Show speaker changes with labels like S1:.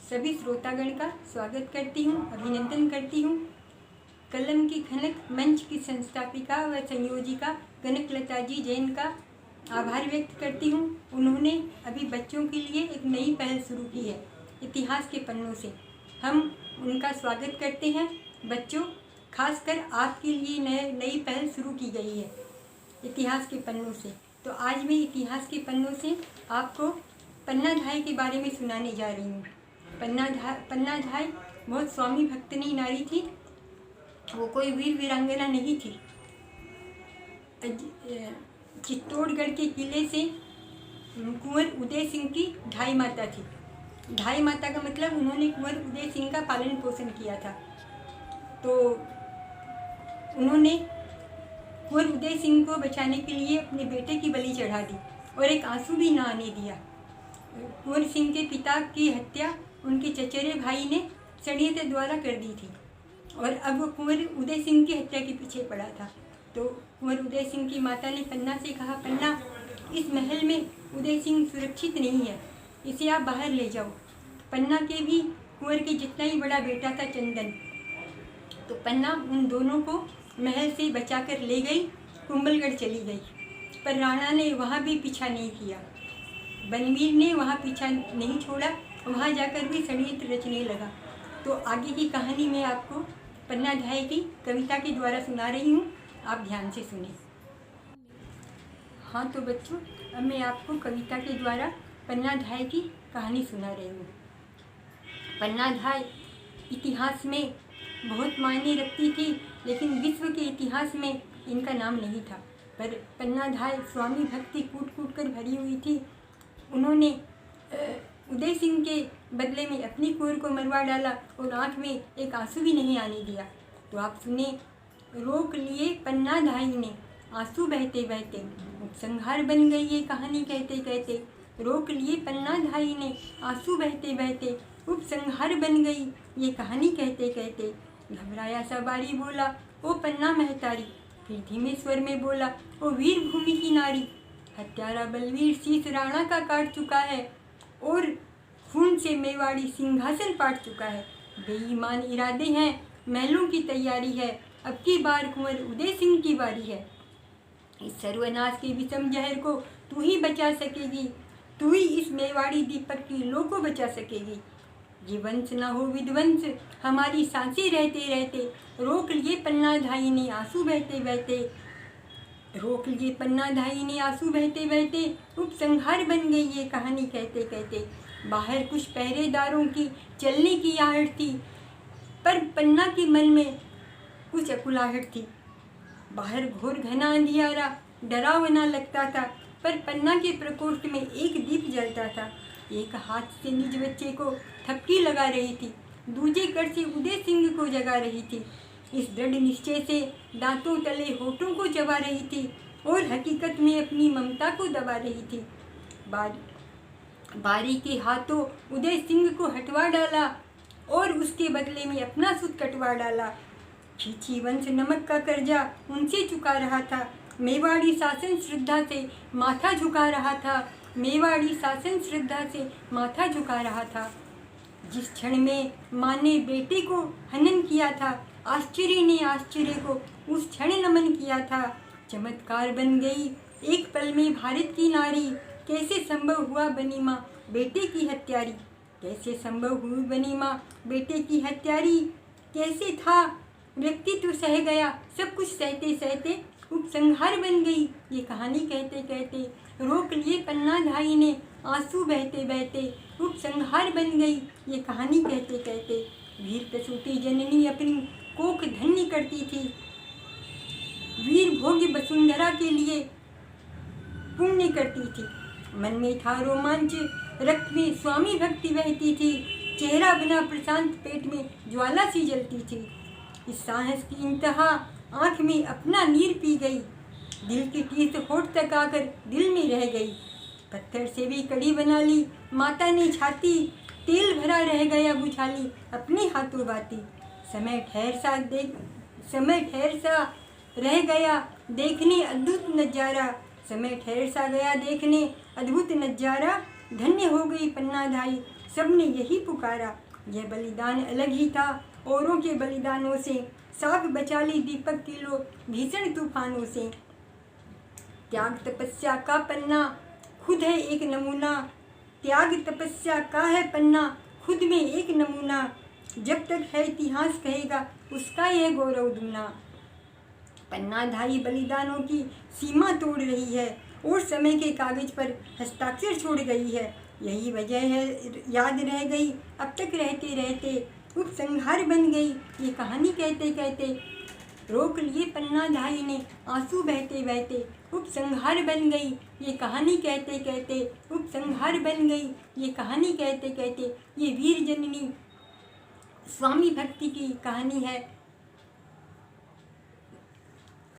S1: सभी श्रोतागण का स्वागत करती हूँ, अभिनंदन करती हूँ। कलम की खनक मंच की संस्थापिका व संयोजिका कनकलता जी जैन का आभार व्यक्त करती हूँ। उन्होंने अभी बच्चों के लिए एक नई पहल शुरू की है, इतिहास के पन्नों से। हम उनका स्वागत करते हैं। बच्चों, खासकर आपके लिए नई पहल शुरू की गई है इतिहास के पन्नों से। तो आज मैं इतिहास के पन्नों से आपको पन्नाधाय के बारे में सुनाने जा रही हूँ। पन्नाधाय बहुत स्वामी भक्तनी नारी थी। वो कोई वीर वीरांगना नहीं थी। चित्तौड़गढ़ के किले से कुंवर उदय सिंह की ढाई माता थी। ढाई माता का मतलब उन्होंने कुंवर उदय सिंह का पालन पोषण किया था। तो उन्होंने कुंवर उदय सिंह को बचाने के लिए अपने बेटे की बलि चढ़ा दी और एक आंसू भी ना आने दिया। कुंवर सिंह के पिता की हत्या उनके चचेरे भाई ने षड्यंत्र द्वारा कर दी थी और अब वो कुंवर उदय सिंह की हत्या के पीछे पड़ा था। तो कुंवर उदय सिंह की माता ने पन्ना से कहा, पन्ना, इस महल में उदय सिंह सुरक्षित नहीं है, इसे आप बाहर ले जाओ। पन्ना के भी कुंवर के जितना ही बड़ा बेटा था चंदन। तो पन्ना उन दोनों को महल से बचाकर ले गई, कुंभलगढ़ चली गई। पर राणा ने वहाँ भी पीछा नहीं किया। बनवीर ने वहाँ पीछा नहीं छोड़ा, वहाँ जाकर भी षड्यंत्र रचने लगा। तो आगे की कहानी मैं आपको पन्नाधाय की कविता के द्वारा सुना रही हूँ, आप ध्यान से सुने। हाँ तो बच्चों, अब मैं आपको कविता के द्वारा पन्नाधाय की कहानी सुना रही हूँ। पन्नाधाय इतिहास में बहुत मायने रखती थी, लेकिन विश्व के इतिहास में इनका नाम नहीं था। पर पन्नाधाय स्वामी भक्ति कूट कूट कर भरी हुई थी। उन्होंने उदय सिंह के बदले में अपनी कुंवर को मरवा डाला और आँख में एक आंसू भी नहीं आने दिया। तो आप सुने, रोक लिए पन्नाधाय ने आंसू बहते बहते, उपसंहार बन गई ये कहानी कहते कहते। रोक लिए पन्नाधाय ने आंसू बहते बहते, उपसंहार बन गई ये कहानी कहते कहते। घबराया सा बारी बोला, ओ पन्ना महतारी, फिर धीमे स्वर में बोला, ओ वीर भूमि की नारी। हत्यारा बलवीर शीश राणा का काट चुका है और खून से मेवाड़ी सिंहासन पाट चुका है। बेईमान इरादे हैं, महलों की तैयारी है, अब की बार कुंवर उदय सिंह की बारी है। इस सर्वनाश के विषम जहर को तू ही बचा सकेगी, तू ही इस मेवाड़ी दीपक की लो को बचा सकेगी। ये वंश ना हो विध्वंस हमारी सांसें रहते रहते। रोक लिए पन्नाधाय ने आंसू बहते बहते, रोक लिए पन्नाधाय ने आंसू बहते बहते। उपसंहार बन गई ये कहानी कहते कहते। बाहर कुछ पहरेदारों की चलने की आहट थी, पर पन्ना के मन में कुछ अकुलाहट थी। बाहर घोर घना अंधियारा डरावना लगता था, पर पन्ना के प्रकोष्ठ में एक दीप जलता था। एक हाथ से निज बच्चे को थपकी लगा रही थी, दूजे कर से उदय सिंह को जगा रही थी। इस दृढ़ निश्चय से दांतों तले होठों को चबा रही थी और हकीकत में अपनी ममता को दबा रही थी। बारी के हाथों उदय सिंह को हटवा डाला और उसके बदले में अपना सुत कटवा डाला। खींची वंश नमक का कर्जा उनसे चुका रहा था, मेवाड़ी शासन श्रद्धा से माथा झुका रहा था, मेवाड़ी शासन श्रद्धा से माथा झुका रहा था। जिस क्षण में माँ ने बेटे को हनन किया था, आश्चर्य ने आश्चर्य को उस क्षण नमन किया था। चमत्कार बन गई एक पल में भारत की नारी, कैसे संभव हुआ बनी माँ बेटे की हत्यारी। कैसे संभव हुई बनी माँ बेटे की हत्यारी। कैसे था व्यक्तित्व सह गया सब कुछ सहते सहते। उपसंहार बन गई ये कहानी कहते कहते। रोक लिए पन्नाधाय ने आंसू बहते बहते, उपसंहार बन गई ये कहानी कहते कहते। वीर प्रसूति जननी अपनी कोख धन्य करती थी, वीर भोग्य वसुंधरा के लिए पुण्य करती थी। मन में था रोमांच, रक्त में स्वामी भक्ति बहती थी, चेहरा बना प्रशांत, पेट में ज्वाला सी जलती थी। इस साहस की इंतहा आँख में अपना नीर पी गई, दिल की टीस होठ तक आकर दिल में रह गई। पत्थर से भी कड़ी बना ली माता ने छाती, तेल भरा रह गया बुझाली अपने हाथों बाती। समय ठहर सा रह गया देखने अद्भुत नजारा, समय ठहर सा गया देखने अद्भुत नजारा। धन्य हो गई पन्नाधाय सबने यही पुकारा। यह बलिदान अलग ही था औरों के बलिदानों से, साख बचा ली दीपक की लो भीषण तूफानों से। त्याग तपस्या का पन्ना खुद है एक नमूना, त्याग तपस्या का है पन्ना खुद में एक नमूना। जब तक है इतिहास कहेगा उसका यह गौरव दूना। पन्नाधारी बलिदानों की सीमा तोड़ रही है और समय के कागज पर हस्ताक्षर छोड़ गई है। यही वजह है याद रह गई अब तक रहते रहते, उपसंहार बन गई ये कहानी कहते कहते। रोक लिए पन्नाधारी ने आंसू बहते बहते, उपसंहार बन गई ये कहानी कहते कहते। उपसंहार बन गई ये कहानी कहते कहते। ये वीर जननी स्वामी भक्ति की कहानी है।